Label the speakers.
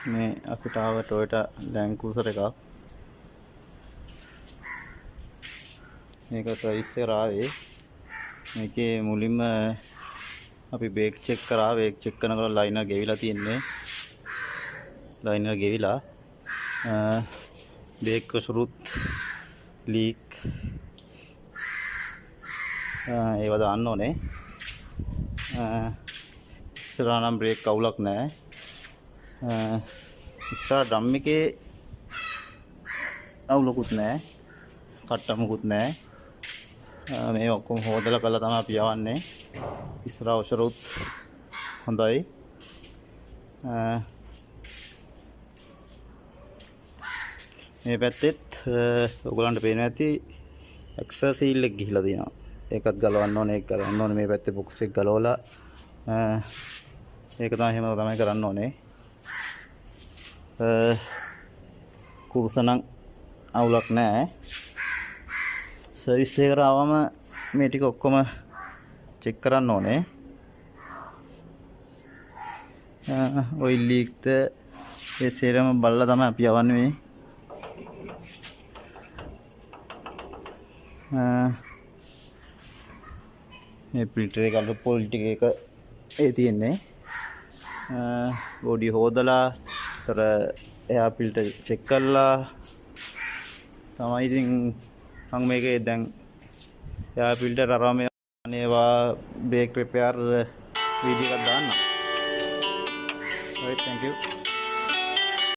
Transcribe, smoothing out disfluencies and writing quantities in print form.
Speaker 1: මේ අපිට ආව Toyota Land Cruiser එකක්. මේක සර්විස් එකට ආවේ. මේකේ මුලින්ම අපි බ්‍රේක් චෙක් කරා. බ්‍රේක් චෙක් කරනකොට ලයිනර් ගෙවිලා තියෙන්නේ. ලයිනර් ගෙවිලා බ්‍රේක් ප්‍රෙෂරුත් ලීක් ඒව දාන්න ඕනේ. ඉස්සරහා නම් බ්‍රේක් අවුලක් නැහැ. ඉස්සරහා ඩ්‍රම් එකේ අවුලකුත් නැහැ. කට්ටමකුත් නැහැ. මේ ඔක්කොම හොදලා කරලා තමයි අපි යවන්නේ. ඉස්සරහා ඔෂරුත් හොඳයි. මේ පැත්තෙත් ඔයගලන්ට පේනවා ඇති එක්සල් සීල් එක ගිහිලා තියෙනවා. ඒකත් ගලවන්න ඕනේ. ඒක ගලවන්න ඕනේ. මේ පැත්තේ බොක්ස් එක ගලවලා ඒක තමයි එහෙම තමයි කරන්න ඕනේ. කුරුසනම් අවුලක් නැහැ. සර්විස් එකට ආවම මේ ටික ඔක්කොම චෙක් කරන්න ඕනේ. ඔයිල් ලීක්ද ඒ සේරම බලලා තමයි අපි යවන්නේ. මේ ෆිල්ටර් එක අර පොල් ටික එක ඒ තියෙන්නේ. බෝඩි හොදලා තර එයා ෆිල්ටර් චෙක් කරලා තමයි ඉතින් මම මේකේ දැන් එයා ෆිල්ටර් අරම ඒවා බ්‍රේක් රිපෙයාර් වීඩියෝ එකක් දාන්න. right, thank you.